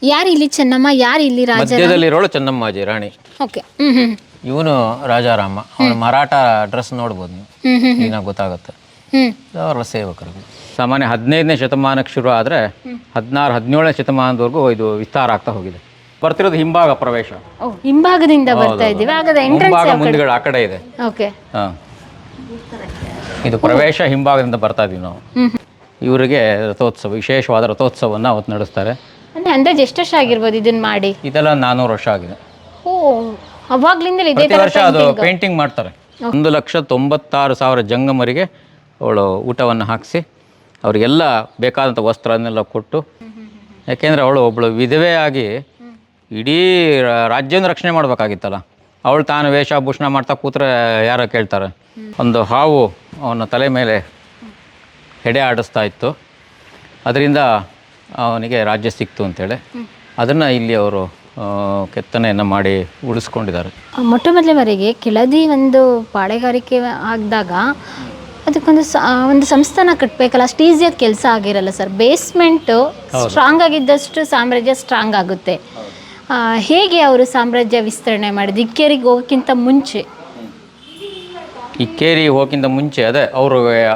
ಯಾರು ಇಲ್ಲಿ ಚೆನ್ನಮ್ಮ, ಯಾರು ಇಲ್ಲಿ ರಾಜ? ಮಧ್ಯದಲ್ಲಿರೋಳು ಚೆನ್ನಮ್ಮಾಜಿ ರಾಣಿ. ಓಕೆ. ಇವನು ರಾಜಾರಾಮ. ಅವನ ಮರಾಠ ಡ್ರೆಸ್ ನೋಡ್ಬೋದು ನೀವು, ಈಗ ಗೊತ್ತಾಗುತ್ತೆ. ಅವರ ಸೇವಕರು ಸಾಮಾನ್ಯ 15ನೇ ಶತಮಾನಕ್ಕೆ ಶುರು ಆದರೆ 16-17ನೇ ಶತಮಾನದವರೆಗೂ ಇದು ವಿಸ್ತಾರ ಆಗ್ತಾ ಹೋಗಿದೆ. ಬರ್ತಿರೋದು ಹಿಂಭಾಗ ಪ್ರವೇಶ. ಹಿಂಭಾಗದಿಂದ ಬರ್ತಾ ಇದ್ದೀವಿ. ಆಗದ ಎಂಟ್ರೆನ್ಸ್ ಮುಂದುಗಡೆ ಆ ಕಡೆ ಇದೆ. ಓಕೆ. ಇದು ಪ್ರವೇಶ ಹಿಂಭಾಗದಿಂದ ಬರ್ತಾ ಇದೀವಿ ನಾವು. ಇವರಿಗೆ ರಥೋತ್ಸವ, ವಿಶೇಷವಾದ ರಥೋತ್ಸವವನ್ನು ಅವತ್ತು ನಡೆಸ್ತಾರೆ. ಅಂದಾಜು ಎಷ್ಟು ವರ್ಷ ಆಗಿರ್ಬೋದು ಇದನ್ನ ಮಾಡಿ? ಇದೆಲ್ಲ 400 ವರ್ಷ ಆಗಿದೆ. ಓ, ಅವಾಗ್ಲಿಂದಲೇ ಇದೇ ಪ್ರತಿ ವರ್ಷ ಅದು ಪೇಂಟಿಂಗ್ ಮಾಡ್ತಾರೆ. 1,96,000 ಜಂಗಮರಿಗೆ ಅವಳು ಊಟವನ್ನು ಹಾಕಿಸಿ ಅವರಿಗೆಲ್ಲ ಬೇಕಾದಂಥ ವಸ್ತ್ರನೆಲ್ಲ ಕೊಟ್ಟು, ಯಾಕೆಂದರೆ ಅವಳು ಒಬ್ಬಳು ವಿಧವೆಯಾಗಿ ಇಡೀ ರಾಜ್ಯವನ್ನು ರಕ್ಷಣೆ ಮಾಡಬೇಕಾಗಿತ್ತಲ್ಲ. ಅವಳು ತಾನು ವೇಷಭೂಷಣ ಮಾಡ್ತಾ ಕೂತ್ರೆ ಯಾರೋ ಕೇಳ್ತಾರೆ. ಒಂದು ಹಾವು ಅವನ ತಲೆ ಮೇಲೆ ಹೆಡೆ ಆಡಿಸ್ತಾ ಇತ್ತು, ಅದರಿಂದ ಅವನಿಗೆ ರಾಜ್ಯ ಸಿಕ್ತು ಅಂತೇಳಿ ಅದನ್ನು ಇಲ್ಲಿ ಅವರು ಕೆತ್ತನೆಯನ್ನು ಮಾಡಿ ಉಳಿಸ್ಕೊಂಡಿದ್ದಾರೆ. ಮೊಟ್ಟ ಮೊದಲ ಬಾರಿಗೆ ಕೆಳದಿ ಒಂದು ಪಾಳೆಗಾರಿಕೆ ಆಗಿದಾಗ ಅದಕ್ಕೊಂದು ಸಂಸ್ಥಾನ ಕಟ್ಟಬೇಕಲ್ಲ, ಅಷ್ಟು ಈಸಿಯಾಗಿ ಕೆಲಸ ಆಗಿರಲ್ಲ ಸರ್. ಬೇಸ್ಮೆಂಟು ಸ್ಟ್ರಾಂಗ್ ಆಗಿದ್ದಷ್ಟು ಸಾಮ್ರಾಜ್ಯ ಸ್ಟ್ರಾಂಗ್ ಆಗುತ್ತೆ. ಹೇಗೆ ಅವರು ಸಾಮ್ರಾಜ್ಯ ವಿಸ್ತರಣೆ ಮಾಡಿದ್ದು ಇಕ್ಕೇರಿಗೆ ಹೋಗೋಕ್ಕಿಂತ ಮುಂಚೆ? ಇಕ್ಕೇರಿಗೆ ಹೋಗೋಕ್ಕಿಂತ ಮುಂಚೆ ಅದೇ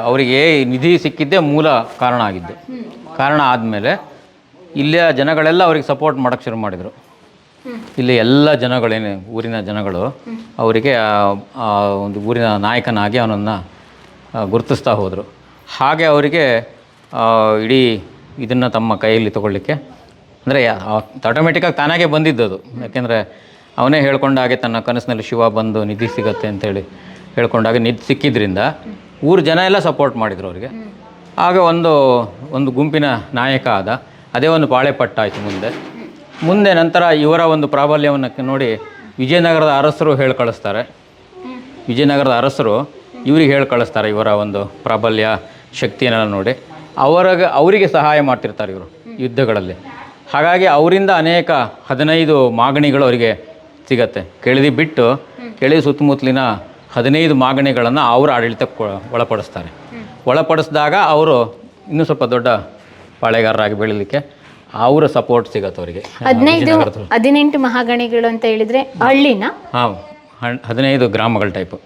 ಅವರಿಗೆ ನಿಧಿ ಸಿಕ್ಕಿದ್ದೇ ಮೂಲ ಕಾರಣ ಆಗಿದ್ದು. ಕಾರಣ ಆದಮೇಲೆ ಇಲ್ಲಿಯ ಜನಗಳೆಲ್ಲ ಅವ್ರಿಗೆ ಸಪೋರ್ಟ್ ಮಾಡೋಕ್ಕೆ ಶುರು ಮಾಡಿದರು. ಇಲ್ಲಿ ಎಲ್ಲ ಜನಗಳೇನು ಊರಿನ ಜನಗಳು ಅವರಿಗೆ ಒಂದು ಊರಿನ ನಾಯಕನಾಗಿ ಅವನನ್ನು ಗುರುತಿಸ್ತಾ ಹೋದರು. ಹಾಗೆ ಅವರಿಗೆ ಇಡೀ ಇದನ್ನು ತಮ್ಮ ಕೈಯಲ್ಲಿ ತಗೊಳ್ಳಿಕ್ಕೆ, ಅಂದರೆ ಆಟೋಮೆಟಿಕ್ಕಾಗಿ ತಾನಾಗೆ ಬಂದಿದ್ದದು. ಯಾಕೆಂದರೆ ಅವನೇ ಹೇಳ್ಕೊಂಡಾಗೆ ತನ್ನ ಕನಸಿನಲ್ಲಿ ಶಿವ ಬಂದು ನಿಧಿ ಸಿಗತ್ತೆ ಅಂತೇಳಿ ಹೇಳ್ಕೊಂಡಾಗೆ ನಿಧಿ ಸಿಕ್ಕಿದ್ರಿಂದ ಊರ ಜನ ಎಲ್ಲ ಸಪೋರ್ಟ್ ಮಾಡಿದರು ಅವರಿಗೆ. ಆಗ ಒಂದು ಗುಂಪಿನ ನಾಯಕ ಆದ. ಅದೇ ಒಂದು ಪಾಳೆಪಟ್ಟ ಆಯಿತು ಮುಂದೆ ನಂತರ ಇವರ ಒಂದು ಪ್ರಾಬಲ್ಯವನ್ನು ನೋಡಿ ವಿಜಯನಗರದ ಅರಸರು ಹೇಳಿ ಕಳಿಸ್ತಾರೆ. ವಿಜಯನಗರದ ಅರಸರು ಇವ್ರಿಗೆ ಹೇಳಿ ಕಳಿಸ್ತಾರೆ ಇವರ ಒಂದು ಪ್ರಾಬಲ್ಯ ಶಕ್ತಿಯನ್ನೆಲ್ಲ ನೋಡಿ. ಅವರಿಗೆ ಸಹಾಯ ಮಾಡ್ತಿರ್ತಾರೆ ಇವರು ಯುದ್ಧಗಳಲ್ಲಿ. ಹಾಗಾಗಿ ಅವರಿಂದ ಅನೇಕ 15 ಮಾಗಣಿಗಳು ಅವರಿಗೆ ಸಿಗತ್ತೆ. ಕೆಳದಿ ಬಿಟ್ಟು ಕೆಳದಿ ಸುತ್ತಮುತ್ತಲಿನ 15 ಮಾಗಣಿಗಳನ್ನು ಅವರ ಆಡಳಿತಕ್ಕೆ ಒಳಪಡಿಸಿದಾಗ ಅವರು ಇನ್ನೂ ಸ್ವಲ್ಪ ದೊಡ್ಡ ಪಾಳೆಗಾರರಾಗಿ ಬೆಳೀಲಿಕ್ಕೆ ಅವರ ಸಪೋರ್ಟ್ ಸಿಗತ್ತೆ ಅವರಿಗೆ. 18 ಮಹಾಗಣಿಗಳು ಅಂತ ಹೇಳಿದರೆ ಹಳ್ಳಿನ? ಹಾಂ, 15 ಗ್ರಾಮಗಳ ಟೈಪು.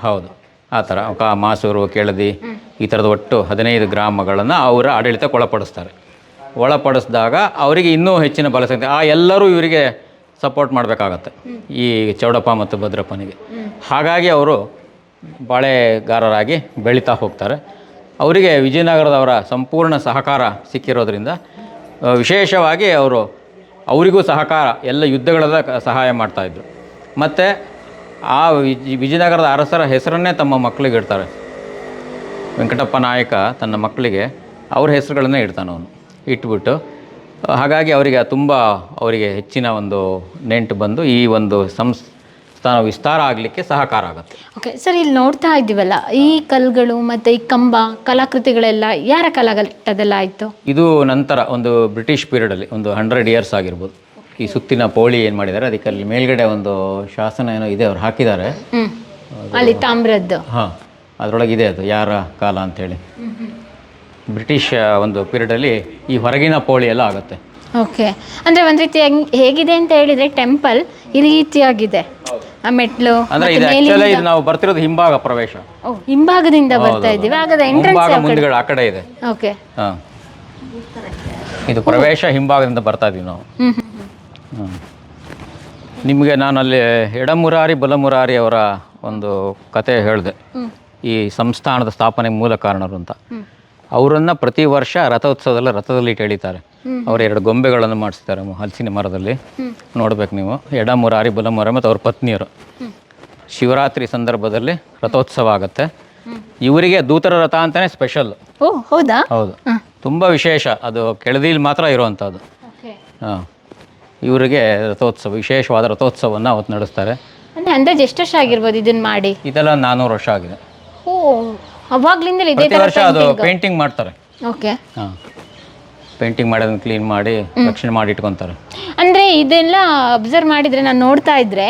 ಹೌದು, ಆ ಥರ ಮಾಸೂರು, ಕೆಳದಿ ಈ ಥರದ ಒಟ್ಟು 15 ಗ್ರಾಮಗಳನ್ನು ಅವರ ಆಡಳಿತಕ್ಕೆ ಒಳಪಡಿಸಿದಾಗ ಅವರಿಗೆ ಇನ್ನೂ ಹೆಚ್ಚಿನ ಬಲ ಸಿಗುತ್ತೆ. ಎಲ್ಲರೂ ಇವರಿಗೆ ಸಪೋರ್ಟ್ ಮಾಡಬೇಕಾಗತ್ತೆ, ಈ ಚೌಡಪ್ಪ ಮತ್ತು ಭದ್ರಪ್ಪನಿಗೆ. ಹಾಗಾಗಿ ಅವರು ಬಾಳೆಗಾರರಾಗಿ ಬೆಳೀತಾ ಹೋಗ್ತಾರೆ. ಅವರಿಗೆ ವಿಜಯನಗರದವರ ಸಂಪೂರ್ಣ ಸಹಕಾರ ಸಿಕ್ಕಿರೋದ್ರಿಂದ ವಿಶೇಷವಾಗಿ ಅವರಿಗೂ ಸಹಕಾರ ಎಲ್ಲ ಯುದ್ಧಗಳೆಲ್ಲ ಸಹಾಯ ಮಾಡ್ತಾಯಿದ್ರು. ಮತ್ತು ಆ ವಿಜಯನಗರದ ಅರಸರ ಹೆಸರನ್ನೇ ತಮ್ಮ ಮಕ್ಕಳಿಗೆ ಇಡ್ತಾರೆ. ವೆಂಕಟಪ್ಪ ನಾಯಕ ತನ್ನ ಮಕ್ಕಳಿಗೆ ಅವ್ರ ಹೆಸರುಗಳನ್ನೇ ಇಡ್ತಾನೆ ಅವನು, ಇಟ್ಬಿಟ್ಟು ಹಾಗಾಗಿ ಅವರಿಗೆ ಹೆಚ್ಚಿನ ಒಂದು ನೆಂಟು ಬಂದು ಈ ಒಂದು ಸಂಸ್ಥಾನ ವಿಸ್ತಾರ ಆಗಲಿಕ್ಕೆ ಸಹಕಾರ ಆಗುತ್ತೆ. ಓಕೆ ಸರ್, ಇಲ್ಲಿ ನೋಡ್ತಾ ಇದ್ದೀವಲ್ಲ ಈ ಕಲ್ಲುಗಳು ಮತ್ತು ಈ ಕಂಬ ಕಲಾಕೃತಿಗಳೆಲ್ಲ ಯಾರ ಕಾಲಘಟ್ಟದಲ್ಲ ಆಯಿತು? ಇದು ನಂತರ ಒಂದು ಬ್ರಿಟಿಷ್ ಪೀರಿಯಡಲ್ಲಿ ಒಂದು 100 ಇಯರ್ಸ್ ಆಗಿರ್ಬೋದು. ಈ ಸುತ್ತಿನ ಪೋಳಿ ಏನು ಮಾಡಿದ್ದಾರೆ, ಅದಕ್ಕೆ ಅಲ್ಲಿ ಮೇಲ್ಗಡೆ ಒಂದು ಶಾಸನ ಏನೋ ಇದೆ, ಅವ್ರು ಹಾಕಿದ್ದಾರೆ ಅಲ್ಲಿ ತಾಮ್ರದ್ದು. ಹಾಂ, ಅದರೊಳಗಿದೆ ಅದು ಯಾರ ಕಾಲ ಅಂಥೇಳಿ. ಬ್ರಿಟಿಷ್ ಒಂದು ಪೀರಿಯಡಲ್ಲಿ ಈ ಹೊರಗಿನ ಪೋಳಿ ಎಲ್ಲ ಆಗುತ್ತೆ. ಓಕೆ, ಅಂದರೆ ಒಂದು ರೀತಿ ಹೇಗಿದೆ ಅಂತ ಹೇಳಿದರೆ ಟೆಂಪಲ್ ಈ ರೀತಿಯಾಗಿದೆ, ಆ ಮೆಟ್ಲು. ಅಂದರೆ ಇದು ನಾವು ಬರ್ತಿರೋದು ಹಿಂಭಾಗ ಪ್ರವೇಶ. ಹಿಂಭಾಗದಿಂದ ಬರ್ತಾ ಇದ್ದೀವಿ. ಆಗದ ಎಂಟ್ರೆನ್ಸ್ ಮುಂದುಗಡೆ ಆ ಕಡೆ ಇದೆ. ಓಕೆ. ಹಾಂ, ಇದು ಪ್ರವೇಶ ಹಿಂಭಾಗದಿಂದ ಬರ್ತಾ ಇದೀವಿ ನಾವು. ನಿಮಗೆ ನಾನು ಅಲ್ಲಿ ಎಡಮುರಾರಿ ಬಲಮುರಾರಿ ಅವರ ಒಂದು ಕತೆ ಹೇಳಿದೆ, ಈ ಸಂಸ್ಥಾನದ ಸ್ಥಾಪನೆ ಮೂಲ ಕಾರಣರು ಅಂತ. ಅವರನ್ನು ಪ್ರತಿ ವರ್ಷ ರಥದಲ್ಲಿ ಇಟ್ಟು ಎಳಿತಾರೆ. ಅವರು 2 ಗೊಂಬೆಗಳನ್ನು ಮಾಡಿಸ್ತಾರೆ ಹಲಸಿನ ಮರದಲ್ಲಿ. ನೋಡ್ಬೇಕು ನೀವು, ಎಡಮುರಾರಿ ಬಲಮುರಾರಿ ಮತ್ತು ಅವ್ರ ಪತ್ನಿಯರು. ಶಿವರಾತ್ರಿ ಸಂದರ್ಭದಲ್ಲಿ ರಥೋತ್ಸವ ಆಗುತ್ತೆ. ಇವರಿಗೆ ದೂತರ ರಥ ಅಂತಲೇ ಸ್ಪೆಷಲ್. ಓ ಹೌದಾ? ಹೌದು, ತುಂಬ ವಿಶೇಷ. ಅದು ಕೆಳದಿಲಿ ಮಾತ್ರ ಇರುವಂಥದ್ದು. ಹಾಂ, ಇವರಿಗೆ ವಿಶೇಷವಾದ ರಥೋತ್ಸವವನ್ನು ಅವತ್ತು ನಡೆಸ್ತಾರೆ. ಅಂದಾಜು ಎಷ್ಟು ವರ್ಷ ಆಗಿರ್ಬೋದು ಇದನ್ನ ಮಾಡಿ? ಇದೆಲ್ಲ 400 ವರ್ಷ ಆಗಿದೆ. ಓ, ಅವಾಗ್ಲಿಂದಲೇ ಇದೇ ಪ್ರತಿ ವರ್ಷ ಅದು ಪೇಂಟಿಂಗ್ ಮಾಡ್ತಾರೆ. ಓಕೆ. ಹಾಂ, ಪೇಂಟಿಂಗ್ ಮಾಡಿ ಅದನ್ನು ಕ್ಲೀನ್ ಮಾಡಿ ರಕ್ಷಣೆ ಮಾಡಿ ಇಟ್ಕೊತಾರೆ. ಅಂದರೆ ಇದೆಲ್ಲ ಅಬ್ಸರ್ವ್ ಮಾಡಿದರೆ, ನಾನು ನೋಡ್ತಾ ಇದ್ರೆ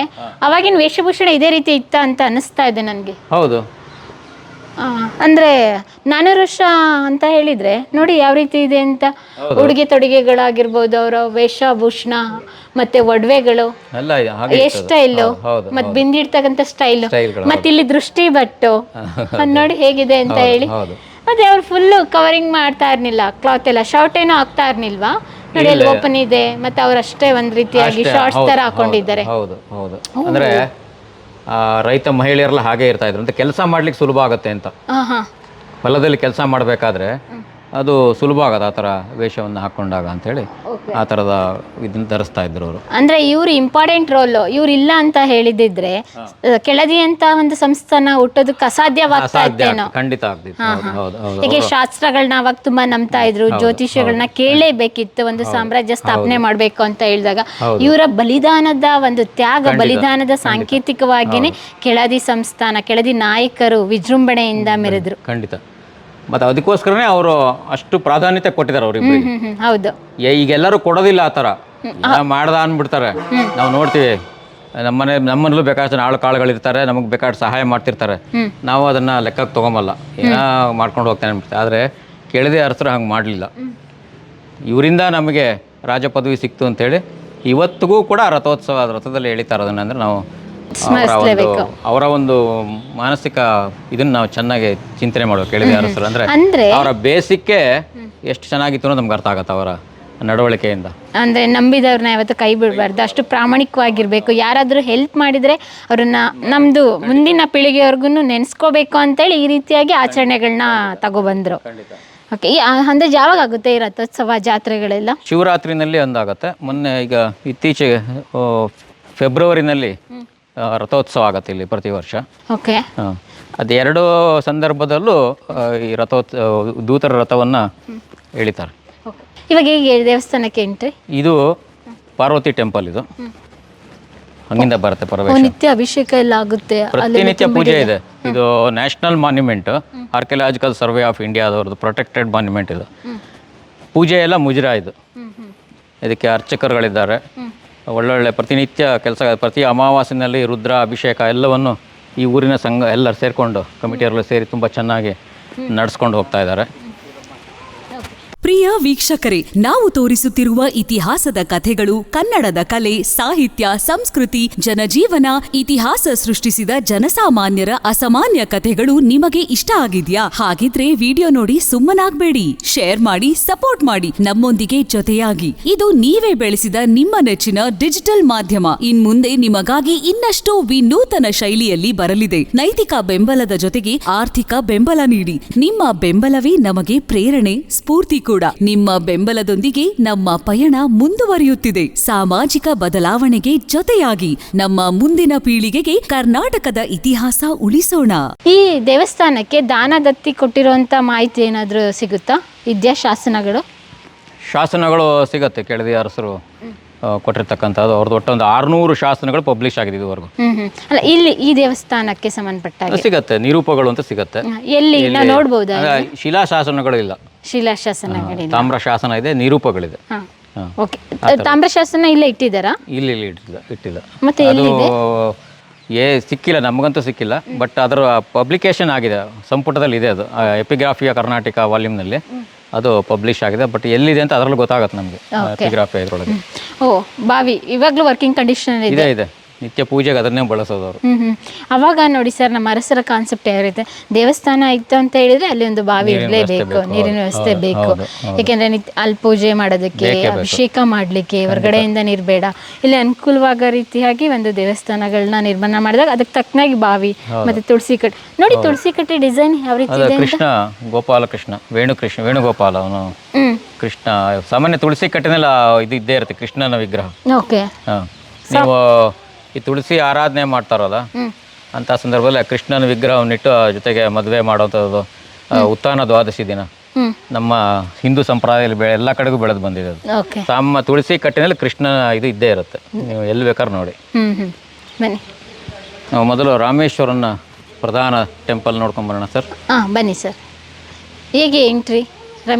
ಅವಾಗಿನ ವೇಷಭೂಷಣ ಇದೇ ರೀತಿ ಇತ್ತ ಅಂತ ಅನ್ನಿಸ್ತಾ ಇದೆ ನನಗೆ. ಹೌದು, ಅಂದ್ರೆ 400 ವರ್ಷ ಅಂತ ಹೇಳಿದ್ರೆ ನೋಡಿ ಯಾವ ರೀತಿ ಇದೆ ಅಂತ. ಉಡುಗೆ ತೊಡುಗೆಗಳಾಗಿರ್ಬೋದು, ಅವರ ವೇಷಭೂಷಣ ಮತ್ತೆ ಒಡವೆಗಳು, ಎಲ್ಲ ಹೇರ್ ಸ್ಟೈಲು, ಮತ್ತೆ ಬಿಂದಿಡ್ತಕ್ಕಂಥ ಸ್ಟೈಲು, ಮತ್ತೆ ಇಲ್ಲಿ ದೃಷ್ಟಿ ಬಟ್ಟು ಅದ್ ನೋಡಿ ಹೇಗಿದೆ ಅಂತ ಹೇಳಿ. ಮತ್ತೆ ಅವ್ರು ಫುಲ್ಲು ಕವರಿಂಗ್ ಮಾಡ್ತಾ ಇರ್ಲಿಲ್ಲ, ಕ್ಲಾತ್ ಎಲ್ಲ ಶಾರ್ಟ್ ಏನೋ ಆಗ್ತಾ ಇರ್ನಿಲ್ವಾ ನೋಡಿ, ಅಲ್ಲಿ ಓಪನ್ ಇದೆ. ಮತ್ತೆ ಅವ್ರಷ್ಟೇ ಒಂದ್ ರೀತಿಯಾಗಿ ಶಾರ್ಟ್ಸ್ ತರ ಹಾಕೊಂಡಿದ್ದಾರೆ. ಹೌದು ಹೌದು. ಅಂದ್ರೆ ರೈತ ಮಹಿಳೆಯರೆಲ್ಲ ಹಾಗೆ ಇರ್ತಾ ಇದ್ರು ಅಂತ, ಕೆಲಸ ಮಾಡ್ಲಿಕ್ಕೆ ಸುಲಭ ಆಗುತ್ತೆ ಅಂತ. ಹೊಲದಲ್ಲಿ ಕೆಲಸ ಮಾಡಬೇಕಾದ್ರೆ ಅದು ಸುಲಭ ಆಗತ್ತೆ ಆ ಥರ ವೇಷವನ್ನು ಹಾಕೊಂಡಾಗ ಅಂತೇಳಿ ಆ ಥರದ ಇದನ್ನ ಧರಿಸ್ತಾ ಇದ್ರು ಅವರು. ಅಂದ್ರೆ ಇವ್ರು ಇಂಪಾರ್ಟೆಂಟ್ ರೋಲ್, ಇವ್ರು ಇಲ್ಲ ಅಂತ ಹೇಳಿದಿದ್ರೆ ಕೆಳದಿ ಅಂತ ಒಂದು ಸಂಸ್ಥಾನ ಹುಟ್ಟೋದಕ್ಕೆ ಅಸಾಧ್ಯವಾಗ್ತಾ ಇತ್ತೇನೋ. ಖಂಡಿತ ಆಗ್ತಿತ್ತು. ಹೀಗೆ ಶಾಸ್ತ್ರಗಳನ್ನ ಅವಾಗ ತುಂಬಾ ನಂಬ್ತಾ ಇದ್ರು, ಜ್ಯೋತಿಷ್ಯಗಳನ್ನ ಕೇಳಲೇಬೇಕಿತ್ತು ಒಂದು ಸಾಮ್ರಾಜ್ಯ ಸ್ಥಾಪನೆ ಮಾಡ್ಬೇಕು ಅಂತ ಹೇಳಿದಾಗ. ಇವರ ಬಲಿದಾನದ ಒಂದು ತ್ಯಾಗ, ಬಲಿದಾನದ ಸಾಂಕೇತಿಕವಾಗಿನೇ ಕೆಳದಿ ಸಂಸ್ಥಾನ, ಕೆಳದಿ ನಾಯಕರು ವಿಜೃಂಭಣೆಯಿಂದ ಮೆರೆದ್ರು. ಖಂಡಿತ. ಮತ್ತು ಅದಕ್ಕೋಸ್ಕರನೇ ಅವರು ಅಷ್ಟು ಪ್ರಾಧಾನ್ಯತೆ ಕೊಟ್ಟಿದ್ದಾರೆ ಅವ್ರಿಬ್ರಿಗೆ. ಹೌದು. ಈಗೆಲ್ಲರೂ ಕೊಡೋದಿಲ್ಲ ಆ ಥರ, ಮಾಡ್ದ ಅಂದ್ಬಿಡ್ತಾರೆ. ನಾವು ನೋಡ್ತೀವಿ ನಮ್ಮನಲ್ಲೂ ಬೇಕಾದಷ್ಟು ಆಳು ಕಾಳುಗಳಿರ್ತಾರೆ, ನಮಗೆ ಬೇಕಾದ ಸಹಾಯ ಮಾಡ್ತಿರ್ತಾರೆ, ನಾವು ಅದನ್ನ ಲೆಕ್ಕಕ್ಕೆ ತೊಗೊಂಬಲ್ಲ, ಏನೋ ಮಾಡ್ಕೊಂಡು ಹೋಗ್ತಾನೆ ಅನ್ಬಿಡ್ತಾರೆ. ಆದರೆ ಕೆಳದಿ ಅರಸರು ಹಂಗೆ ಮಾಡಲಿಲ್ಲ. ಇವರಿಂದ ನಮಗೆ ರಾಜ ಪದವಿ ಸಿಕ್ತು ಅಂತೇಳಿ ಇವತ್ತಿಗೂ ಕೂಡ ರಥದಲ್ಲಿ ಎಳಿತಾರೆ. ಅದನ್ನ ನಾವು ಅವರ ಒಂದು ಮಾನಸಿಕ ಇದನ್ನ ನಾವು ಚೆನ್ನಾಗಿ ಚಿಂತನೆ ಮಾಡ್ಬೇಕು. ಕೆಳದಿ ಅರಸರು ಅಂದ್ರೆ ಅವರ ಬೇಸಿಕ್ಕೆ ಎಷ್ಟು ಚೆನ್ನಾಗಿತ್ತು ಅನ್ನೋದು ನಮ್ಗೆ ಅರ್ಥ ಆಗತ್ತೆ ಅವರ ನಡವಳಿಕೆಯಿಂದ. ಅಂದ್ರೆ ನಂಬಿದವ್ರನ್ನ ಯಾವತ್ತು ಕೈ ಬಿಡಬಾರ್ದು, ಅಷ್ಟು ಪ್ರಾಮಾಣಿಕವಾಗಿರ್ಬೇಕು. ಯಾರಾದ್ರೂ ಹೆಲ್ಪ್ ಮಾಡಿದ್ರೆ ಅವ್ರನ್ನ ನಮ್ದು ಮುಂದಿನ ಪೀಳಿಗೆವರೆಗೂ ನೆನೆಸ್ಕೋಬೇಕು ಅಂತೇಳಿ ಈ ರೀತಿಯಾಗಿ ಆಚರಣೆಗಳನ್ನ ತಗೊಬಂದ್ರು. ಓಕೆ, ಅಂದ್ರೆ ಯಾವಾಗ ಆಗುತ್ತೆ ಈ ರಥೋತ್ಸವ ಜಾತ್ರೆಗಳೆಲ್ಲ? ಶಿವರಾತ್ರಿನಲ್ಲಿ ಒಂದಾಗತ್ತೆ. ಮೊನ್ನೆ ಈಗ ಇತ್ತೀಚೆಗೆ ಫೆಬ್ರವರಿನಲ್ಲಿ ರಥೋತ್ಸವ ಆಗತ್ತೆ ಇಲ್ಲಿ ಪ್ರತಿ ವರ್ಷ. ಓಕೆ. ಅದೆರಡು ಸಂದರ್ಭದಲ್ಲೂ ಈ ದೂತರ ರಥವನ್ನ ಎಳಿತಾರೆ. ಇವಾಗ ಹೇಗೆ ದೇವಸ್ಥಾನಕ್ಕೆ ಎಂಟ್ರಿ? ಇದು ಪಾರ್ವತಿ ಟೆಂಪಲ್, ಇದು ಹಂಗಿಂದ ಬರುತ್ತೆ ಪ್ರವೇಶ. ನಿತ್ಯ ಅಭಿಷೇಕ ಎಲ್ಲ ಆಗುತ್ತೆ, ಪ್ರತಿನಿತ್ಯ ಪೂಜೆ ಇದೆ. ಇದು national monument, archaeological survey of ಇಂಡಿಯಾದವ್ರದ್ದು ಪ್ರೊಟೆಕ್ಟೆಡ್ ಮಾನ್ಯುಮೆಂಟ್ ಇದು. ಪೂಜೆ ಎಲ್ಲ ಮುಜರಾ ಇದು. ಇದಕ್ಕೆ ಅರ್ಚಕರುಗಳಿದ್ದಾರೆ, ಒಳ್ಳೊಳ್ಳೆ ಪ್ರತಿನಿತ್ಯ ಕೆಲಸ. ಪ್ರತಿ ಅಮಾವಾಸ್ಯೆಯಲ್ಲಿ ರುದ್ರ ಅಭಿಷೇಕ ಎಲ್ಲವನ್ನು ಈ ಊರಿನ ಸಂಘ ಎಲ್ಲರೂ ಸೇರಿಕೊಂಡು, ಕಮಿಟಿಯವರೆಲ್ಲ ಸೇರಿ ತುಂಬ ಚೆನ್ನಾಗಿ ನಡೆಸ್ಕೊಂಡು ಹೋಗ್ತಾ ಇದ್ದಾರೆ. ಪ್ರಿಯ ವೀಕ್ಷಕರೇ, ನಾವು ತೋರಿಸುತ್ತಿರುವ ಇತಿಹಾಸದ ಕಥೆಗಳು ಕನ್ನಡದ ಕಲೆ, ಸಾಹಿತ್ಯ, ಸಂಸ್ಕೃತಿ, ಜನಜೀವನ, ಇತಿಹಾಸ ಸೃಷ್ಟಿಸಿದ ಜನಸಾಮಾನ್ಯರ ಅಸಾಮಾನ್ಯ ಕಥೆಗಳು ನಿಮಗೆ ಇಷ್ಟ ಆಗಿದ್ಯಾ? ಹಾಗಿದ್ರೆ ವಿಡಿಯೋ ನೋಡಿ ಸುಮ್ಮನಾಗ್ಬೇಡಿ, ಶೇರ್ ಮಾಡಿ, ಸಪೋರ್ಟ್ ಮಾಡಿ, ನಮ್ಮೊಂದಿಗೆ ಜೊತೆಯಾಗಿ. ಇದು ನೀವೇ ಬೆಳೆಸಿದ ನಿಮ್ಮ ನೆಚ್ಚಿನ ಡಿಜಿಟಲ್ ಮಾಧ್ಯಮ. ಇನ್ಮುಂದೆ ನಿಮಗಾಗಿ ಇನ್ನಷ್ಟು ವಿನೂತನ ಶೈಲಿಯಲ್ಲಿ ಬರಲಿದೆ. ನೈತಿಕ ಬೆಂಬಲದ ಜೊತೆಗೆ ಆರ್ಥಿಕ ಬೆಂಬಲ ನೀಡಿ. ನಿಮ್ಮ ಬೆಂಬಲವೇ ನಮಗೆ ಪ್ರೇರಣೆ, ಸ್ಫೂರ್ತಿ ಕೂಡ. ನಿಮ್ಮ ಬೆಂಬಲದೊಂದಿಗೆ ನಮ್ಮ ಪಯಣ ಮುಂದುವರಿಯುತ್ತಿದೆ. ಸಾಮಾಜಿಕ ಬದಲಾವಣೆಗೆ ಜೊತೆಯಾಗಿ ನಮ್ಮ ಮುಂದಿನ ಪೀಳಿಗೆಗೆ ಕರ್ನಾಟಕದ ಇತಿಹಾಸ ಉಳಿಸೋಣ. ಈ ದೇವಸ್ಥಾನಕ್ಕೆ ದಾನ ದತ್ತಿ ಕೊಟ್ಟಿರುವಂತ ಮಾಹಿತಿ ಏನಾದರೂ ಸಿಗುತ್ತಾ? ಇದೆಯಾ ಶಾಸನಗಳು ಸಿಗತ್ತೆ. ಕೆಳದಿ ಅರಸರು ಕೊಟ್ಟಿರ್ತಕ್ಕಂಥದ್ದು ಅವ್ರದ್ದು ಒಟ್ಟೊಂದು 600 ಶಾಸನಗಳು ಪಬ್ಲಿಷ್ ಆಗಿದೆ ಇದುವರೆಗೂ. ಅಲ್ಲ, ಇಲ್ಲಿ ಈ ದೇವಸ್ಥಾನಕ್ಕೆ ಸಂಬಂಧಪಟ್ಟ ಸಿಗತ್ತೆ, ನಿರೂಪಗಳು ಅಂತ ಸಿಗತ್ತೆ. ಎಲ್ಲಿ ನೋಡಬಹುದಾ? ಶಿಲಾಶಾಸನಗಳು ಇಲ್ಲ, ಶಿಲಾಶಾಸನಗಳಿಲ್ಲ. ತಾಮ್ರ ಶಾಸನ ಇದೆ, ನಿರೂಪಗಳಿದೆ. ಓಕೆ, ತಾಮ್ರ ಶಾಸನ ಇಲ್ಲೇ ಇಟ್ಟಿದ್ದಾರಾ? ಇಲ್ಲಿ ಇಟ್ಟಿಲ್ಲ. ಮತ್ತೆ ಅದು ಸಿಕ್ಕಿಲ್ಲ, ನಮಗಂತೂ ಸಿಕ್ಕಿಲ್ಲ. ಬಟ್ ಅದರ ಪಬ್ಲಿಕೇಶನ್ ಆಗಿದೆ, ಸಂಪುಟದಲ್ಲಿ ಇದೆ. ಅದು ಎಪಿಗ್ರಾಫಿಯ ಕರ್ನಾಟಕ ವಾಲ್ಯೂಮ್ನಲ್ಲಿ ಅದು ಪಬ್ಲಿಷ್ ಆಗಿದೆ. ಬಟ್ ಎಲ್ಲಿದೆ ಅಂತ ಅದರಲ್ಲಿ ಗೊತ್ತಾಗುತ್ತೆ ನಮಗೆ. ಎಪಿಗ್ರಾಫಿ ಇದರೊಳಗೆ. ಓ, ಬಾವಿ ಇವಾಗಲೂ ವರ್ಕಿಂಗ್ ಕಂಡೀಷನ್ ಇದೆ. ನಿತ್ಯ ಪೂಜೆಗೆ ಅದನ್ನೇ ಬಳಸೋದು ಅವರು. ಅವಾಗ ನೋಡಿ ಸರ್, ನಮ್ಮ ಅರಸರ ಕಾನ್ಸೆಪ್ಟ್ ಯಾವಿರುತ್ತೆ, ದೇವಸ್ಥಾನ ಇತ್ತು ಅಂತ ಹೇಳಿದ್ರೆ ಅಲ್ಲಿ ಒಂದು ಬಾವಿ ಇರಲೇಬೇಕು, ನೀರಿನ ವ್ಯವಸ್ಥೆ ಬೇಕು. ಯಾಕೆಂದ್ರೆ ಅಲ್ಲಿ ಪೂಜೆ ಮಾಡೋದಕ್ಕೆ, ಅಭಿಷೇಕ ಮಾಡ್ಲಿಕ್ಕೆ ಹೊರಗಡೆಯಿಂದ ನೀರು ಬೇಡ. ಇಲ್ಲಿ ಅನುಕೂಲವಾಗೋ ರೀತಿಯಾಗಿ ಒಂದು ದೇವಸ್ಥಾನಗಳನ್ನ ನಿರ್ಮಾಣ ಮಾಡಿದಾಗ ಅದಕ್ಕೆ ತಕ್ಕನಾಗಿ ಬಾವಿ ಮತ್ತೆ ತುಳಸಿ ಕಟ್ಟೆ ನೋಡಿ. ತುಳಸಿ ಕಟ್ಟೆ ಡಿಸೈನ್ ಯಾವ ರೀತಿ ಇದೆ? ಕೃಷ್ಣ ಗೋಪಾಲಕೃಷ್ಣ, ವೇಣುಗೋಪಾಲ ಅವನು ಕೃಷ್ಣ. ಸಾಮಾನ್ಯ ತುಳಸಿ ಕಟ್ಟೆನೆಲ್ಲ ಇದು ಇದ್ದೇ ಇರುತ್ತೆ, ಕೃಷ್ಣನ ವಿಗ್ರಹ. ಓಕೆ. ನೀವು ಈ ತುಳಸಿ ಆರಾಧನೆ ಮಾಡ್ತಾರಲ್ಲ, ಅಂತ ಸಂದರ್ಭದಲ್ಲಿ ಕೃಷ್ಣನ ವಿಗ್ರಹವನ್ನಿಟ್ಟು ಜೊತೆಗೆ ಮದುವೆ ಮಾಡೋಂಥದ್ದು ಉತ್ಥಾನ ದ್ವಾದಶಿ ದಿನ ನಮ್ಮ ಹಿಂದೂ ಸಂಪ್ರದಾಯದಲ್ಲಿ ಎಲ್ಲ ಕಡೆಗೂ ಬೆಳೆದು ಬಂದಿದೆ ಅದು. ತಮ್ಮ ತುಳಸಿ ಕಟ್ಟಿನಲ್ಲಿ ಕೃಷ್ಣ ಇದು ಇದ್ದೇ ಇರುತ್ತೆ, ನೀವು ಎಲ್ಲಿ ಬೇಕಾದ್ರೆ ನೋಡಿ. ನಾವು ಮೊದಲು ರಾಮೇಶ್ವರನ ಪ್ರಧಾನ ಟೆಂಪಲ್ ನೋಡ್ಕೊಂಡ್ ಬರೋಣ ಸರ್. ಬನ್ನಿ ಸರ್. ಹೇಗೆ ಎಂಟ್ರಿ?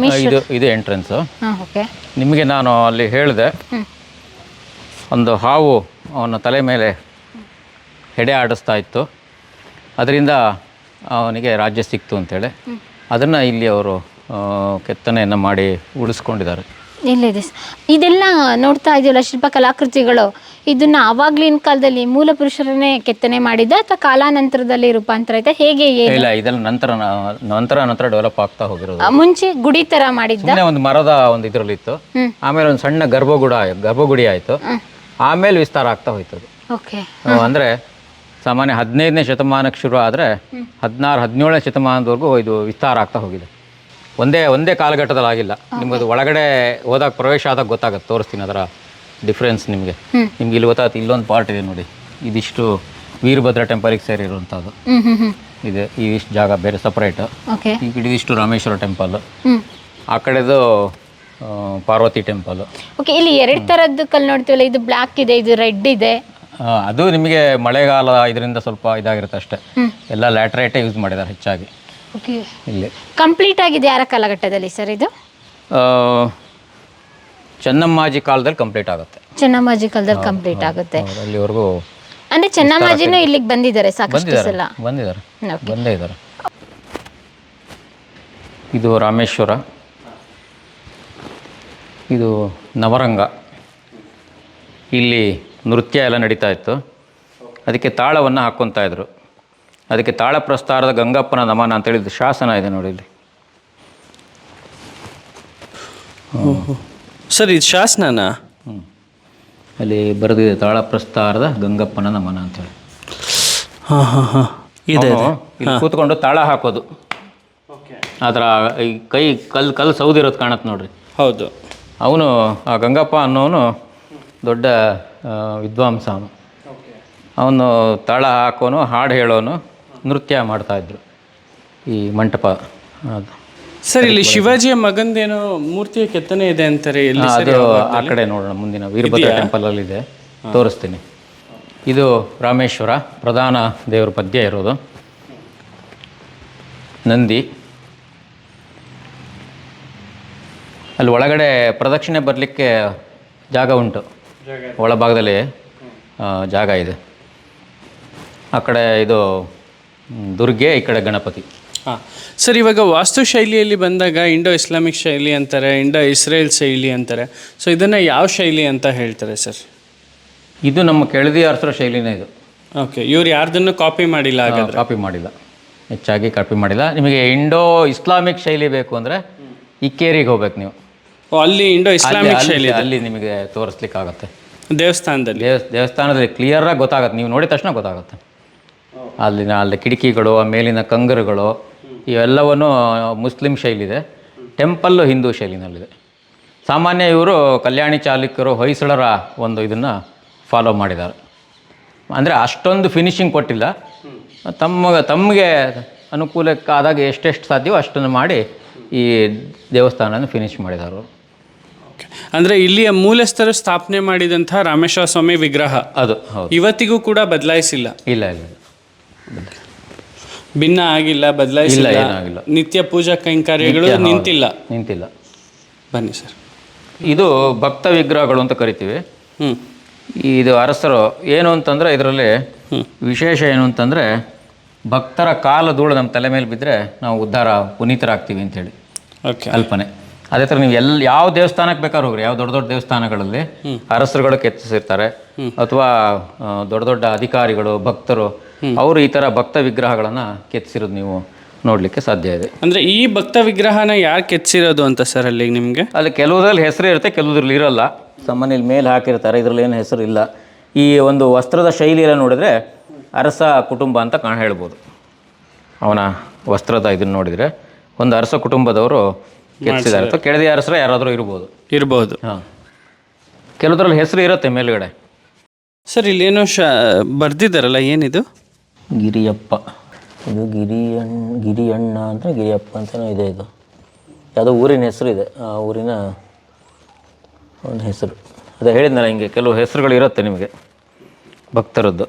ಇದು ಎಂಟ್ರೆನ್ಸ್. ನಿಮಗೆ ನಾನು ಅಲ್ಲಿ ಹೇಳಿದೆ, ಒಂದು ಹಾವು ಅವನ ತಲೆ ಮೇಲೆ ಹೆಡೆ ಆಡಿಸ್ತಾ ಇತ್ತು. ಅದರಿಂದ ಅವನಿಗೆ ರಾಜ್ಯ ಸಿಕ್ತು ಅಂತೇಳಿ ಅದನ್ನು ಇಲ್ಲಿ ಅವರು ಕೆತ್ತನೆಯನ್ನು ಮಾಡಿ ಉಳಿಸ್ಕೊಂಡಿದ್ದಾರೆ. ಇಲ್ಲಿದೆ ಇದೆಲ್ಲ ನೋಡ್ತಾ ಇದೆಯಲ್ಲ ಶಿಲ್ಪ ಕಲಾಕೃತಿಗಳು, ಇದನ್ನ ಆವಾಗ್ಲಿನ ಕಾಲದಲ್ಲಿ ಮೂಲ ಪುರುಷರನ್ನೇ ಕೆತ್ತನೆ ಮಾಡಿದ್ದ ಅಥವಾ ಕಾಲಾನಂತರದಲ್ಲಿ ರೂಪಾಂತರ ಆಯ್ತಾ, ಹೇಗೆ ಇಲ್ಲ ಇದೆಲ್ಲ ನಂತರ ಡೆವಲಪ್ ಆಗ್ತಾ ಹೋಗಿರೋದು. ಮುಂಚೆ ಗುಡಿ ತರ ಮಾಡಿದ್ದ ಸುಮ್ಮನೆ ಒಂದು ಮರದ ಒಂದು ಇದರಲ್ಲಿತ್ತು, ಆಮೇಲೆ ಒಂದು ಸಣ್ಣ ಗರ್ಭಗುಡಿ ಆಯಿತು, ಆಮೇಲೆ ವಿಸ್ತಾರ ಆಗ್ತಾ ಹೋಯ್ತು. ಓಕೆ. ಅಂದರೆ ಸಾಮಾನ್ಯ 15ನೇ ಶತಮಾನಕ್ಕೆ ಶುರು ಆದರೆ 16-17ನೇ ಶತಮಾನದವರೆಗೂ ಇದು ವಿಸ್ತಾರ ಆಗ್ತಾ ಹೋಗಿದೆ. ಒಂದೇ ಕಾಲಘಟ್ಟದಲ್ಲಿ ಆಗಿಲ್ಲ. ನಿಮ್ಗೆ ಅದು ಒಳಗಡೆ ಹೋದಾಗ ಪ್ರವೇಶ ಆದಾಗ ಗೊತ್ತಾಗುತ್ತೆ, ತೋರಿಸ್ತೀನಿ ಅದರ ಡಿಫ್ರೆನ್ಸ್ ನಿಮಗೆ. ನಿಮ್ಗೆ ಇಲ್ಲಿ ಗೊತ್ತಾಗುತ್ತೆ, ಇಲ್ಲೊಂದು ಪಾರ್ಟ್ ಇದೆ ನೋಡಿ, ಇದಿಷ್ಟು ವೀರಭದ್ರ ಟೆಂಪಲ್ಗೆ ಸೇರಿರುವಂಥದ್ದು ಇದೆ. ಇದಿಷ್ಟು ಜಾಗ ಬೇರೆ ಸಪ್ರೇಟ್. ಈ ಕಡೆ ಇದಿಷ್ಟು ರಾಮೇಶ್ವರ ಟೆಂಪಲ್, ಆ ಕಡೆದು ಪಾರ್ವತಿ ಟೆಂಪಲ್. ಓಕೆ. ಇಲ್ಲಿ 2 ಥರದ್ದು ಕಲ್ಲು ನೋಡ್ತೀವಲ್ಲ, ಇದು ಬ್ಲ್ಯಾಕ್ ಇದೆ, ಇದು ರೆಡ್ ಇದೆ. ಅದು ನಿಮಗೆ ಮಳೆಗಾಲ ಇದರಿಂದ ಸ್ವಲ್ಪ ಇದಾಗಿರುತ್ತೆ ಅಷ್ಟೇ. ಎಲ್ಲ ಲ್ಯಾಟ್ರೈಟೇ ಯೂಸ್ ಮಾಡಿದ್ದಾರೆ ಹೆಚ್ಚಾಗಿ ಇಲ್ಲಿ. ಕಂಪ್ಲೀಟ್ ಆಗಿದೆ ಯಾರ ಕಾಲಘಟ್ಟದಲ್ಲಿ ಸರ್ ಇದು? ಚೆನ್ನಮ್ಮಾಜಿ ಕಾಲದಲ್ಲಿ ಕಂಪ್ಲೀಟ್ ಆಗುತ್ತೆ. ಚೆನ್ನಮ್ಮಾಜಿ ಕಾಲದಲ್ಲಿ ಕಂಪ್ಲೀಟ್ ಆಗುತ್ತೆ. ಅಲ್ಲಿವರೆಗೂ ಅಂದ್ರೆ ಚೆನ್ನಮ್ಮಾಜಿನೂ ಇಲ್ಲಿಗೆ ಬಂದಿದ್ದಾರೆ ಸಾಕಷ್ಟು ಸಲ. ಬಂದೇ ಇದ್ದಾರೆ. ಇದು ರಾಮೇಶ್ವರ, ಇದು ನವರಂಗ. ಇಲ್ಲಿ ನೃತ್ಯ ಎಲ್ಲ ನಡೀತಾ ಇತ್ತು, ಅದಕ್ಕೆ ತಾಳವನ್ನು ಹಾಕ್ಕೊತಾ ಇದ್ರು. ಅದಕ್ಕೆ ತಾಳ ಪ್ರಸ್ತಾರದ ಗಂಗಪ್ಪನ ನಮನ ಅಂತೇಳಿದ್ದು ಶಾಸನ ಇದೆ ನೋಡಿ ಇಲ್ಲಿ. ಸರ್ ಇದು ಶಾಸನನಾ? ಅಲ್ಲಿ ಬರೆದಿದೆ ತಾಳ ಪ್ರಸ್ತಾರದ ಗಂಗಪ್ಪನ ನಮನ ಅಂತೇಳಿ. ಇದೆ ಇಲ್ಲಿ ಕೂತ್ಕೊಂಡು ತಾಳ ಹಾಕೋದು, ಅದರ ಈ ಕೈ ಕಲ್ಲು ಸೌದಿರೋದು ಕಾಣತ್ತೆ ನೋಡ್ರಿ. ಹೌದು. ಅವನು ಆ ಗಂಗಪ್ಪ ಅನ್ನೋನು ದೊಡ್ಡ ವಿದ್ವಾಂಸ. ಅವನು ತಾಳ ಹಾಕೋನು, ಹಾಡು ಹೇಳೋನು, ನೃತ್ಯ ಮಾಡ್ತಾಯಿದ್ರು ಈ ಮಂಟಪ. ಅದು ಸರ್ ಇಲ್ಲಿ ಶಿವಾಜಿಯ ಮಗಂದೇನೋ ಮೂರ್ತಿಯ ಕೆತ್ತನೆ ಇದೆ ಅಂತಾರೆ. ಅದು ಆ ಕಡೆ ನೋಡೋಣ, ಮುಂದಿನ ವೀರಭದ್ರ ಟೆಂಪಲಲ್ಲಿದೆ, ತೋರಿಸ್ತೀನಿ. ಇದು ರಾಮೇಶ್ವರ, ಪ್ರಧಾನ ದೇವರ ಪದ್ಯ ಇರೋದು. ನಂದಿ ಅಲ್ಲಿ ಒಳಗಡೆ ಪ್ರದಕ್ಷಿಣೆ ಬರಲಿಕ್ಕೆ ಜಾಗ ಉಂಟು, ಒಳಭಾಗದಲ್ಲಿ ಜಾಗ ಇದೆ. ಆ ಕಡೆ ಇದು ದುರ್ಗೆ, ಈ ಕಡೆ ಗಣಪತಿ. ಹಾಂ ಸರ್, ಇವಾಗ ವಾಸ್ತುಶೈಲಿಯಲ್ಲಿ ಬಂದಾಗ ಇಂಡೋ ಇಸ್ಲಾಮಿಕ್ ಶೈಲಿ ಅಂತಾರೆ, ಇಂಡೋ ಇಸ್ರೇಲ್ ಶೈಲಿ ಅಂತಾರೆ. ಸೊ ಇದನ್ನು ಯಾವ ಶೈಲಿ ಅಂತ ಹೇಳ್ತಾರೆ ಸರ್? ಇದು ನಮ್ಮ ಕೆಳದಿ ಅರಸರ ಶೈಲಿನೇ ಇದು. ಓಕೆ. ಇವ್ರು ಯಾರ್ದನ್ನು ಕಾಪಿ ಮಾಡಿಲ್ಲ? ಕಾಪಿ ಮಾಡಿಲ್ಲ, ಹೆಚ್ಚಾಗಿ ಕಾಪಿ ಮಾಡಿಲ್ಲ. ನಿಮಗೆ ಇಂಡೋ ಇಸ್ಲಾಮಿಕ್ ಶೈಲಿ ಬೇಕು ಅಂದರೆ ಇಕ್ಕೇರಿಗೆ ಹೋಗ್ಬೇಕು ನೀವು. ಅಲ್ಲಿ ಇಂಡೋ ಇಸ್ಲಾಮಿಕ್ ಶೈಲಿ ಅಲ್ಲಿ ನಿಮಗೆ ತೋರಿಸ್ಲಿಕ್ಕೆ ಆಗುತ್ತೆ. ದೇವಸ್ಥಾನದಲ್ಲಿ ದೇವಸ್ಥಾನದಲ್ಲಿ ಕ್ಲಿಯರಾಗಿ ಗೊತ್ತಾಗುತ್ತೆ, ನೀವು ನೋಡಿದ ತಕ್ಷಣ ಗೊತ್ತಾಗುತ್ತೆ. ಅಲ್ಲಿ ಕಿಟಕಿಗಳು, ಆ ಮೇಲಿನ ಕಂಗರುಗಳು ಇವೆಲ್ಲವೂ ಮುಸ್ಲಿಂ ಶೈಲಿದೆ. ಟೆಂಪಲ್ಲು ಹಿಂದೂ ಶೈಲಿನಲ್ಲಿದೆ. ಸಾಮಾನ್ಯ ಇವರು ಕಲ್ಯಾಣಿ ಚಾಲುಕ್ಯರು, ಹೊಯ್ಸಳರ ಒಂದು ಇದನ್ನು ಫಾಲೋ ಮಾಡಿದ್ದಾರೆ. ಅಂದರೆ ಅಷ್ಟೊಂದು ಫಿನಿಶಿಂಗ್ ಕೊಟ್ಟಿಲ್ಲ, ತಮಗೆ ಅನುಕೂಲಕ್ಕಾದಾಗ ಎಷ್ಟೆಷ್ಟು ಸಾಧ್ಯವೋ ಅಷ್ಟನ್ನು ಮಾಡಿ ಈ ದೇವಸ್ಥಾನನ ಫಿನಿಶ್ ಮಾಡಿದ್ದಾರೆ. ಅಂದರೆ ಇಲ್ಲಿಯ ಮೂಲಸ್ಥರು ಸ್ಥಾಪನೆ ಮಾಡಿದಂತಹ ರಾಮೇಶ್ವರ ಸ್ವಾಮಿ ವಿಗ್ರಹ ಅದು ಹೌದು. ಇವತ್ತಿಗೂ ಕೂಡ ಬದಲಾಯಿಸಿಲ್ಲ? ಇಲ್ಲ, ಭಿನ್ನ ಆಗಿಲ್ಲ, ಬದಲಾಯಿಸಿಲ್ಲ, ಏನಾಗಿಲ್ಲ. ನಿತ್ಯ ಪೂಜಾ ಕೈಂಕರ್ಯಗಳು ನಿಂತಿಲ್ಲ. ಬನ್ನಿ ಸರ್. ಇದು ಭಕ್ತ ವಿಗ್ರಹಗಳು ಅಂತ ಕರಿತೀವಿ. ಇದು ಅರಸರು ಏನು ಅಂತಂದರೆ ಇದರಲ್ಲಿ ವಿಶೇಷ ಏನು ಅಂತಂದರೆ, ಭಕ್ತರ ಕಾಲ ಧೂಳು ನಮ್ಮ ತಲೆ ಮೇಲೆ ಬಿದ್ದರೆ ನಾವು ಉದ್ಧಾರ ಪುನೀತರಾಗ್ತೀವಿ ಅಂತೇಳಿ ಕಲ್ಪನೆ. ಅದೇ ಥರ ನೀವು ಯಾವ ದೇವಸ್ಥಾನಕ್ಕೆ ಬೇಕಾದ್ರೂ ಹೋಗ್ರಿ, ಯಾವ ದೊಡ್ಡ ದೊಡ್ಡ ದೇವಸ್ಥಾನಗಳಲ್ಲಿ ಅರಸರುಗಳು ಕೆತ್ತಿಸಿರ್ತಾರೆ, ಅಥವಾ ದೊಡ್ಡ ದೊಡ್ಡ ಅಧಿಕಾರಿಗಳು, ಭಕ್ತರು, ಅವರು ಈ ಥರ ಭಕ್ತ ವಿಗ್ರಹಗಳನ್ನು ಕೆತ್ತಿಸಿರೋದು ನೀವು ನೋಡಲಿಕ್ಕೆ ಸಾಧ್ಯ ಇದೆ. ಅಂದರೆ ಈ ಭಕ್ತ ವಿಗ್ರಹನ ಯಾರು ಕೆತ್ತಿಸಿರೋದು ಅಂತ ಸರ್ ಅಲ್ಲಿ ನಿಮಗೆ? ಅಲ್ಲಿ ಕೆಲವುದ್ರಲ್ಲಿ ಹೆಸರು ಇರುತ್ತೆ, ಕೆಲವುದ್ರಲ್ಲಿ ಇರೋಲ್ಲ. ಸಾಮಾನ್ಯ ಮೇಲೆ ಹಾಕಿರ್ತಾರೆ, ಇದರಲ್ಲಿ ಏನು ಹೆಸರು ಇಲ್ಲ. ಈ ಒಂದು ವಸ್ತ್ರದ ಶೈಲಿ ಎಲ್ಲ ನೋಡಿದರೆ ಅರಸ ಕುಟುಂಬ ಅಂತ ಹೇಳ್ಬೋದು. ಅವನ ವಸ್ತ್ರದ ಇದನ್ನು ನೋಡಿದರೆ ಒಂದು ಅರಸ ಕುಟುಂಬದವರು ಕೆತ್ತಿಸಿದ್ದಾರೆ, ಅಥವಾ ಕೆಳದಿ ಅರಸರು ಯಾರಾದರೂ ಇರ್ಬೋದು. ಹಾಂ, ಕೆಲವುದ್ರಲ್ಲಿ ಹೆಸರು ಇರುತ್ತೆ ಮೇಲುಗಡೆ. ಸರ್ ಇಲ್ಲೇನೋ ಬರ್ದಿದ್ದಾರಲ್ಲ, ಏನಿದು? ಗಿರಿಯಪ್ಪ. ಇದು ಗಿರಿಯಣ್ಣ ಅಂತ, ಗಿರಿಯಪ್ಪ ಅಂತಲೇ ಇದೆ. ಇದು ಯಾವುದೋ ಊರಿನ ಹೆಸರು ಇದೆ, ಆ ಊರಿನ ಒಂದು ಹೆಸರು. ಅದೇ ಹೇಳಿದ್ನಲ್ಲ, ಹಿಂಗೆ ಕೆಲವು ಹೆಸರುಗಳು ಇರುತ್ತೆ ನಿಮಗೆ, ಭಕ್ತರದ್ದು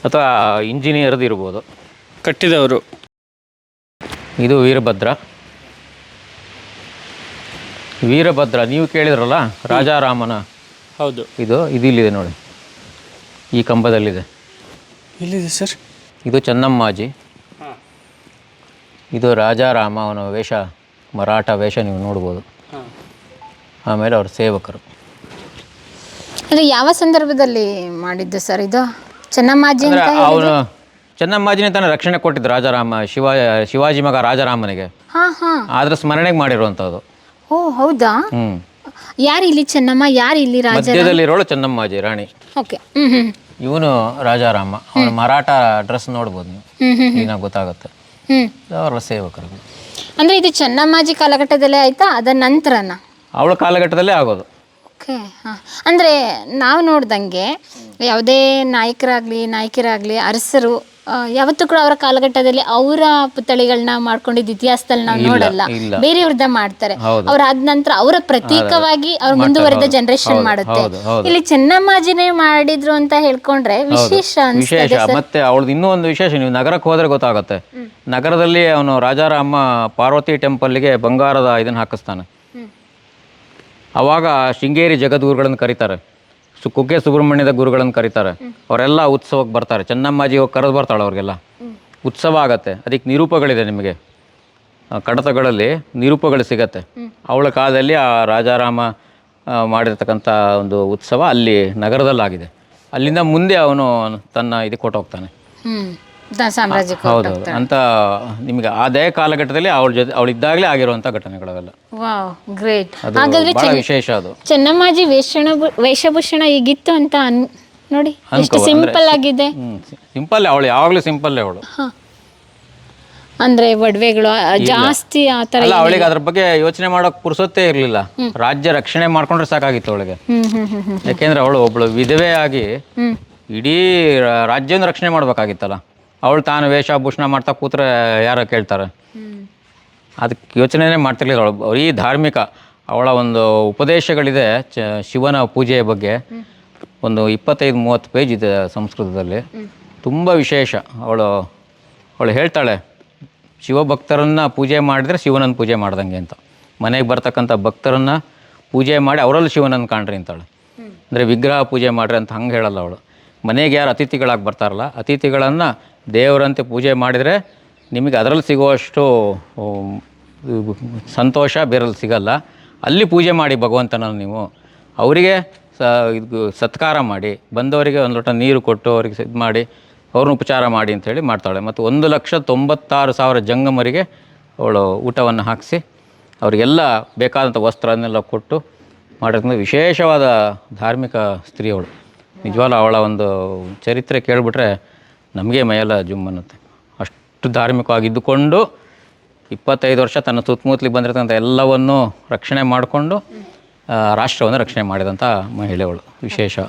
ಅಥವಾ ಇಂಜಿನಿಯರ್ದು ಇರ್ಬೋದು, ಕಟ್ಟಿದವರು. ಇದು ವೀರಭದ್ರ ನೀವು ಕೇಳಿದ್ರಲ್ಲ, ರಾಜಾರಾಮನ. ಹೌದು. ಇದು ಇಲ್ಲಿದೆ ನೋಡಿ, ಈ ಕಂಬದಲ್ಲಿದೆ. ಎಲ್ಲಿದೆ ಸರ್? ಇದು ಚೆನ್ನಮ್ಮಾಜಿ. ಇದು ರಾಜಾರಾಮ, ಅವನ ವೇಷ ಮರಾಠ ವೇಷ ನೀವು ನೋಡ್ಬೋದು. ಆಮೇಲೆ ಅವ್ರ ಸೇವಕರು. ಅಂದರೆ ಯಾವ ಸಂದರ್ಭದಲ್ಲಿ ಮಾಡಿದ್ದು ಸರ್ ಇದು? ಚೆನ್ನಮ್ಮಾಜಿ ಅಂತ ಅವನು ಚೆನ್ನಮ್ಮಾಜಿನೇ ತಾನೇ ರಕ್ಷಣೆ ಕೊಟ್ಟಿದ್ದು ರಾಜಾರಾಮ, ಶಿವಾಜಿ ಮಗ ರಾಜಾರಾಮನಿಗೆ. ಹಾಂ ಹಾಂ. ಅದ್ರ ಸ್ಮರಣೆಗೆ ಮಾಡಿರುವಂಥದ್ದು. ಓ ಹೌದಾ? ಯಾರು ಇಲ್ಲಿ ಚೆನ್ನಮ್ಮ, ಯಾರು ಇಲ್ಲಿ ರಾಜ? ಮಧ್ಯದಲ್ಲಿರೋಳು ಚೆನ್ನಮ್ಮಾಜಿ ರಾಣಿ. ಓಕೆ. ಇವನು ರಾಜಾರಾಮ, ಅವನು ಮರಾಠ ಡ್ರೆಸ್ ನೋಡ್ಬೋದು ನೀವು, ಈಗ ಗೊತ್ತಾಗುತ್ತೆ. ಅವರ ಸೇವಕರು. ಅಂದರೆ ಇದು ಚೆನ್ನಮ್ಮಾಜಿ ಕಾಲಘಟ್ಟದಲ್ಲೇ ಆಯ್ತಾ ಅದ ನಂತರನ? ಅವಳ ಕಾಲಘಟ್ಟದಲ್ಲೇ ಆಗೋದು. ಓಕೆ. ಹಾಂ. ಅಂದರೆ ನಾವು ನೋಡ್ದಂಗೆ ಯಾವುದೇ ನಾಯಕಿಯರಾಗಲಿ ಅರಸರು ಯಾವತ್ತೂ ಕೂಡ ಅವರ ಕಾಲಘಟ್ಟದಲ್ಲಿ ಅವರ ಪುತ್ಥಳಿಗಳನ್ನ ಮಾಡ್ಕೊಂಡಿದ್ದ ಇತಿಹಾಸದಲ್ಲಿ ನಾವು ನೋಡಲ್ಲ, ಬೇರೆಯವ್ರದ್ದ ಮಾಡ್ತಾರೆ. ಅವ್ರ ಆದ ನಂತರ ಅವರ ಪ್ರತೀಕವಾಗಿ ಅವ್ರ ಮುಂದುವರೆದ ಜನರೇಷನ್ ಮಾಡುತ್ತೆ. ಇಲ್ಲಿ ಚೆನ್ನಮ್ಮಾಜಿನೇ ಮಾಡಿದ್ರು ಅಂತ ಹೇಳ್ಕೊಂಡ್ರೆ ವಿಶೇಷ. ಮತ್ತೆ ಅವಳದು ಇನ್ನೂ ಒಂದು ವಿಶೇಷ, ನೀವು ನಗರಕ್ಕೆ ಹೋದ್ರೆ ಗೊತ್ತಾಗುತ್ತೆ. ನಗರದಲ್ಲಿ ಅವನು ರಾಜಾರಾಮ ಪಾರ್ವತಿ ಟೆಂಪಲ್ಗೆ ಬಂಗಾರದ ಇದನ್ನ ಹಾಕಿಸ್ತಾನೆ. ಅವಾಗ ಶೃಂಗೇರಿ ಜಗದ್ಗುರುಗಳನ್ನು ಕರೀತಾರೆ, ಕುಕ್ಕೆ ಸುಬ್ರಹ್ಮಣ್ಯದ ಗುರುಗಳನ್ನು ಕರೀತಾರೆ. ಅವರೆಲ್ಲ ಉತ್ಸವಕ್ಕೆ ಬರ್ತಾರೆ. ಚೆನ್ನಮ್ಮಾಜಿ ಹೋಗಿ ಕರೆದು ಬರ್ತಾಳೆ ಅವ್ರಿಗೆಲ್ಲ. ಉತ್ಸವ ಆಗತ್ತೆ. ಅದಕ್ಕೆ ನಿರೂಪಗಳಿದೆ ನಿಮಗೆ, ಕಡತಗಳಲ್ಲಿ ನಿರೂಪಗಳು ಸಿಗತ್ತೆ. ಅವಳ ಕಾಲದಲ್ಲಿ ಆ ರಾಜಾರಾಮ ಮಾಡಿರ್ತಕ್ಕಂಥ ಒಂದು ಉತ್ಸವ ಅಲ್ಲಿ ನಗರದಲ್ಲಾಗಿದೆ. ಅಲ್ಲಿಂದ ಮುಂದೆ ಅವನು ತನ್ನ ಇದಕ್ಕೆ ಕೊಟ್ಟೋಗ್ತಾನೆ ಸಾಮ್ರಾಜ್ಯಕ್ಕೆ. ಹೌದು ಅಂತ ನಿಮಗೆ ಅದೇ ಕಾಲಘಟ್ಟದಲ್ಲಿ ಅವಳಿದ್ದಾಗಲೇ ಆಗಿರುವಂಥ ಘಟನೆಗಳವೆಲ್ಲ. Wow, great. ಹಾಗಾದ್ರೆ ಬಹಳ ವಿಶೇಷ ಅದು. ಚೆನ್ನಮ್ಮಾಜಿ ವೇಷಭೂಷಣ ಈಗಿತ್ತು ಅಂತ ನೋಡಿ, ಎಷ್ಟು ಸಿಂಪಲ್ ಆಗಿದೆ. ಸಿಂಪಲ್, ಅವಳು ಯಾವಾಗಲೂ ಸಿಂಪಲ್ ಅವಳು. ಅಂದ್ರೆ ಒಡವೆಗಳು ಜಾಸ್ತಿ ಆ ಥರ ಅಲ್ಲ, ಅವಳಿಗೆ ಅದ್ರ ಬಗ್ಗೆ ಯೋಚನೆ ಮಾಡೋಕೆ ಪುರ್ಸೊತ್ತೇ ಇರಲಿಲ್ಲ. ರಾಜ್ಯ ರಕ್ಷಣೆ ಮಾಡ್ಕೊಂಡ್ರೆ ಸಾಕಾಗಿತ್ತು ಅವಳಿಗೆ. ಯಾಕೆಂದ್ರೆ ಅವಳು ಒಬ್ಳು ವಿಧವೆ ಆಗಿ ಇಡೀ ರಾಜ್ಯನ ರಕ್ಷಣೆ ಮಾಡ್ಬೇಕಾಗಿತ್ತಲ್ಲ. ಅವಳು ತಾನು ವೇಷಭೂಷಣ ಮಾಡ್ತಾ ಕೂತ್ರೆ ಯಾರು ಕೇಳ್ತಾರೆ? ಅದಕ್ಕೆ ಯೋಚನೆನೇ ಮಾಡ್ತಿರ್ಲಿಲ್ಲ ಅವಳು. ಈ ಧಾರ್ಮಿಕ ಅವಳ ಒಂದು ಉಪದೇಶಗಳಿದೆ ಶಿವನ ಪೂಜೆಯ ಬಗ್ಗೆ. ಒಂದು 25-30 ಪೇಜ್ ಇದೆ ಸಂಸ್ಕೃತದಲ್ಲಿ. ತುಂಬ ವಿಶೇಷ. ಅವಳು ಹೇಳ್ತಾಳೆ, ಶಿವಭಕ್ತರನ್ನು ಪೂಜೆ ಮಾಡಿದರೆ ಶಿವನನ್ನು ಪೂಜೆ ಮಾಡ್ದಂಗೆ ಅಂತ. ಮನೆಗೆ ಬರ್ತಕ್ಕಂಥ ಭಕ್ತರನ್ನು ಪೂಜೆ ಮಾಡಿ ಅವರಲ್ಲಿ ಶಿವನನ್ನು ಕಾಣ್ರಿ ಅಂತಾಳೆ. ಅಂದರೆ ವಿಗ್ರಹ ಪೂಜೆ ಮಾಡ್ರಿ ಅಂತ ಹಂಗೆ ಹೇಳಲ್ಲ ಅವಳು. ಮನೆಗೆ ಯಾರು ಅತಿಥಿಗಳಾಗಿ ಬರ್ತಾರಲ್ಲ, ಅತಿಥಿಗಳನ್ನು ದೇವರಂತೆ ಪೂಜೆ ಮಾಡಿದರೆ ನಿಮಗೆ ಅದರಲ್ಲಿ ಸಿಗುವಷ್ಟು ಸಂತೋಷ ಬೇರಲ್ಲಿ ಸಿಗಲ್ಲ. ಅಲ್ಲಿ ಪೂಜೆ ಮಾಡಿ ಭಗವಂತನ ನೀವು. ಅವರಿಗೆ ಸತ್ಕಾರ ಮಾಡಿ, ಬಂದವರಿಗೆ ಒಂದು ಲೋಟ ನೀರು ಕೊಟ್ಟು ಅವರಿಗೆ ಇದು ಮಾಡಿ ಅವ್ರನ್ನ ಉಪಚಾರ ಮಾಡಿ ಅಂಥೇಳಿ ಮಾಡ್ತಾಳೆ. ಮತ್ತು 1,96,000 ಜಂಗಮರಿಗೆ ಅವಳು ಊಟವನ್ನು ಹಾಕಿಸಿ ಅವರಿಗೆಲ್ಲ ಬೇಕಾದಂಥ ವಸ್ತ್ರನ್ನೆಲ್ಲ ಕೊಟ್ಟು ಮಾಡಿರ್ತಕ್ಕಂಥ ವಿಶೇಷವಾದ ಧಾರ್ಮಿಕ ಸ್ತ್ರೀ ಅವಳು. ನಿಜವಾಗ್ಲೂ ಅವಳ ಒಂದು ಚರಿತ್ರೆ ಕೇಳಿಬಿಟ್ರೆ ನಮಗೆ ಮೈಯೆಲ್ಲ ಜುಮ್ ಅನ್ನುತ್ತೆ. ಅಷ್ಟು ಧಾರ್ಮಿಕವಾಗಿದ್ದುಕೊಂಡು 25 ವರ್ಷ ತನ್ನ ಸುತ್ತಮುತ್ತಲಿಗೆ ಬಂದಿರತಕ್ಕಂಥ ಎಲ್ಲವನ್ನೂ ರಕ್ಷಣೆ ಮಾಡಿಕೊಂಡು ರಾಷ್ಟ್ರವನ್ನು ರಕ್ಷಣೆ ಮಾಡಿದಂಥ ಮಹಿಳೆಯವಳು. ವಿಶೇಷ.